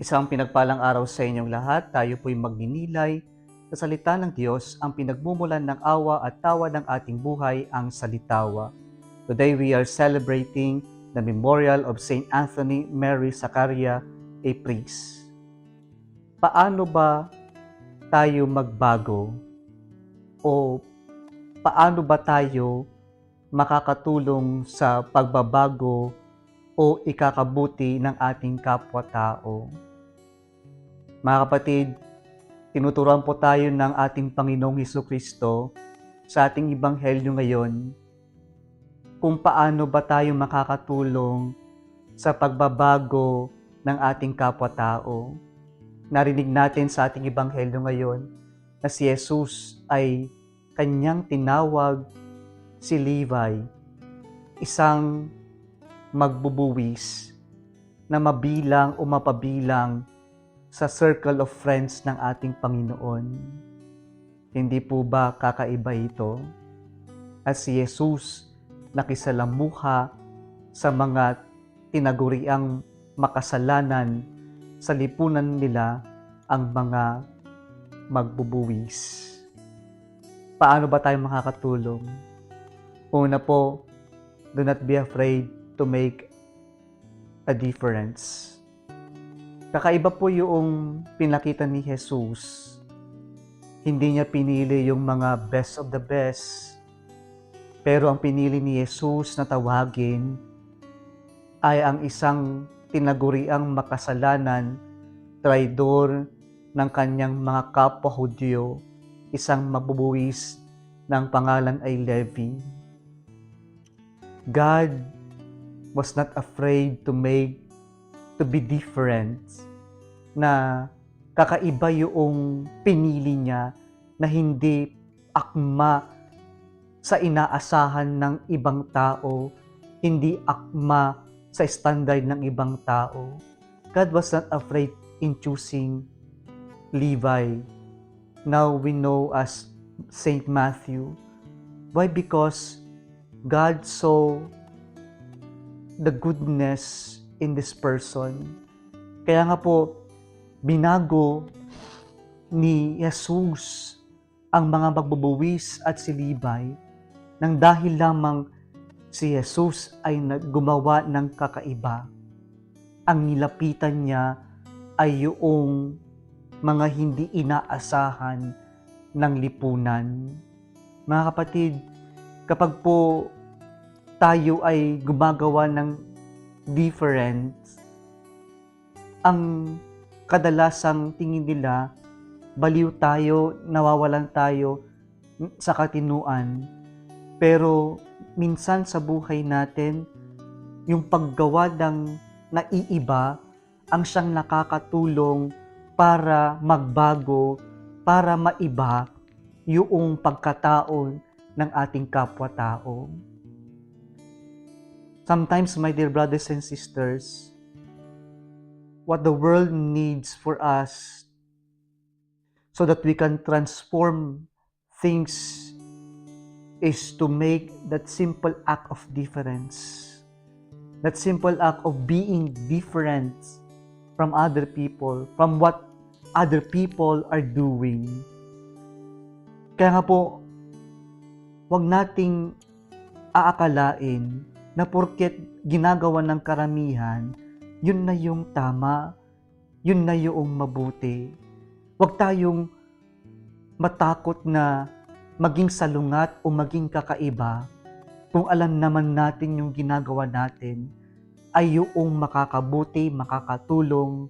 Isang pinagpalang araw sa inyong lahat. Tayo po'y magninilay sa salita ng Diyos, ang pinagmumulan ng awa at tawa ng ating buhay, ang salitawa. Today we are celebrating the memorial of Saint Anthony Mary Zaccaria, a priest. Paano ba tayo magbago? O paano ba tayo makakatulong sa pagbabago o ikakabuti ng ating kapwa-tao? Mga kapatid, tinuturuan po tayo ng ating Panginoong Hesukristo sa ating Ebanghelyo ngayon kung paano ba tayo makakatulong sa pagbabago ng ating kapwa-tao. Narinig natin sa ating Ebanghelyo ngayon na si Jesus ay kanyang tinawag si Levi, isang magbubuwis na mabilang o mapabilang sa circle of friends ng ating Panginoon. Hindi po ba kakaiba ito? At si Jesus nakisalamuha sa mga tinaguriang makasalanan sa lipunan nila, ang mga magbubuwis. Paano ba tayo makakatulong? Una po, do not be afraid to make a difference. Kakaiba po yung pinakita ni Jesus. Hindi niya pinili yung mga best of the best. Pero ang pinili ni Jesus na tawagin ay ang isang tinaguriang makasalanan, traidor ng kanyang mga kapwa-Hudyo, isang magbubuwis ng pangalan ay Levi. God was not afraid to be different, na kakaiba yung pinili niya na hindi akma sa inaasahan ng ibang tao, hindi akma sa standard ng ibang tao. God was not afraid in choosing Levi. Now we know as Saint Matthew. Why? Because God saw the goodness in this person. Kaya nga po, binago ni Jesus ang mga magbubuwis at si Levi nang dahil lamang si Jesus ay gumawa ng kakaiba. Ang nilapitan niya ay yung mga hindi inaasahan ng lipunan. Mga kapatid, kapag po tayo ay gumagawa ng difference, ang kadalasang tingin nila, baliw tayo, nawawalan tayo sa katinuan. Pero minsan sa buhay natin, yung paggawa ng naiiba ang siyang nakakatulong para magbago, para maiba yung pagkatao ng ating kapwa-tao. Sometimes, my dear brothers and sisters, what the world needs for us so that we can transform things is to make that simple act of difference, that simple act of being different from other people, from what other people are doing. Kaya nga po, wag nating aakalain na porket ginagawa ng karamihan, yun na yung tama, yun na yung mabuti. Huwag tayong matakot na maging salungat o maging kakaiba kung alam naman natin yung ginagawa natin ay yung makakabuti, makakatulong,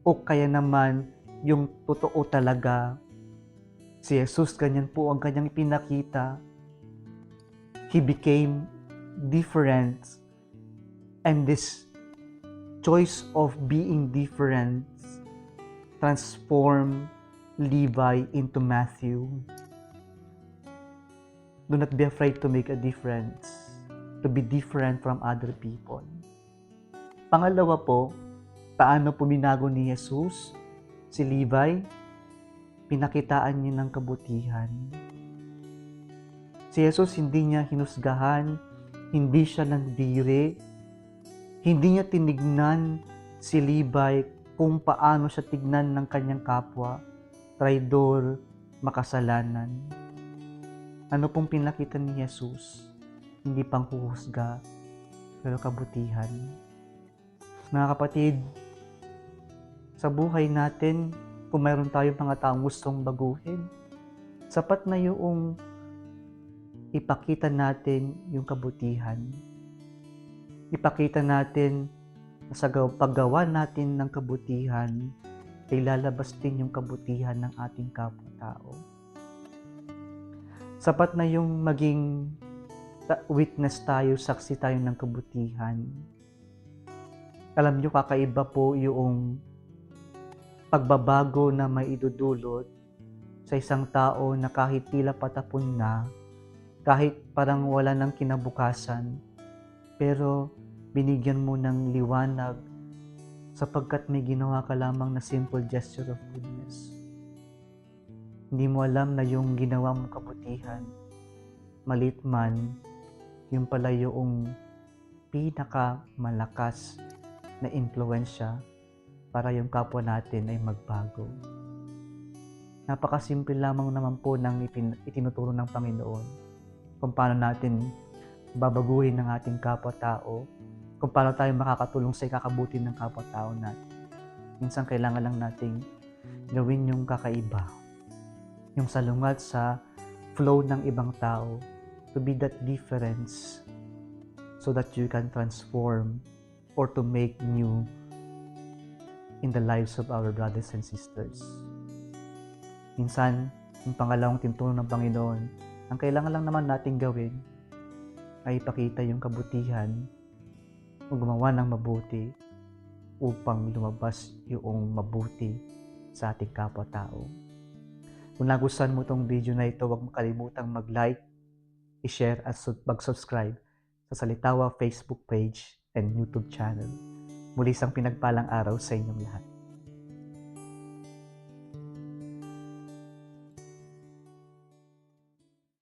o kaya naman yung totoo talaga. Si Jesus, ganyan po ang kanyang pinakita. He became different, and this choice of being different transformed Levi into Matthew. Do not be afraid to make a difference, to be different from other people. Pangalawa po, paano po binago ni Jesus si Levi? Pinakitaan niya ng kabutihan. Si Jesus hindi niya hinusgahan, hindi siya nandiri, hindi niya tinignan si Levi kung paano siya tignan ng kanyang kapwa, traidor, makasalanan. Ano pong pinakita ni Jesus? Hindi panghuhusga, pero kabutihan. Mga kapatid, sa buhay natin, kung mayroon tayong mga taong gustong baguhin, sapat na yung ipakita natin yung kabutihan. Ipakita natin na sa paggawa natin ng kabutihan, ay lalabas din yung kabutihan ng ating kapwa-tao. Sapat na yung maging witness tayo, saksi tayo ng kabutihan. Alam nyo, kakaiba po yung pagbabago na may idudulot sa isang tao na kahit tila patapon na, kahit parang wala ng kinabukasan, pero binigyan mo ng liwanag sapagkat may ginawa ka lamang na simple gesture of goodness. Hindi mo alam na yung ginawa mong kabutihan, maliit man, yung pala yung pinakamalakas na impluwensya para yung kapwa natin ay magbago. Napakasimple lamang naman po ng itinuturo ng Panginoon kung paano natin babaguhin ng ating kapwa-tao, kung paano tayo makakatulong sa ikakabuti ng kapwa-tao natin. Minsan kailangan lang nating gawin yung kakaiba, yung salungat sa flow ng ibang tao, to be that difference so that you can transform or to make new in the lives of our brothers and sisters. Minsan, yung pangalawang tinuturo ng Panginoon, ang kailangan lang naman nating gawin ay ipakita yung kabutihan o gumawa ng mabuti upang lumabas yung mabuti sa ating kapwa-tao. Kung nagustuhan mo itong video na ito, huwag makalimutang mag-like, i-share at mag-subscribe sa Salitawa Facebook page and YouTube channel. Muli isang pinagpalang araw sa inyong lahat.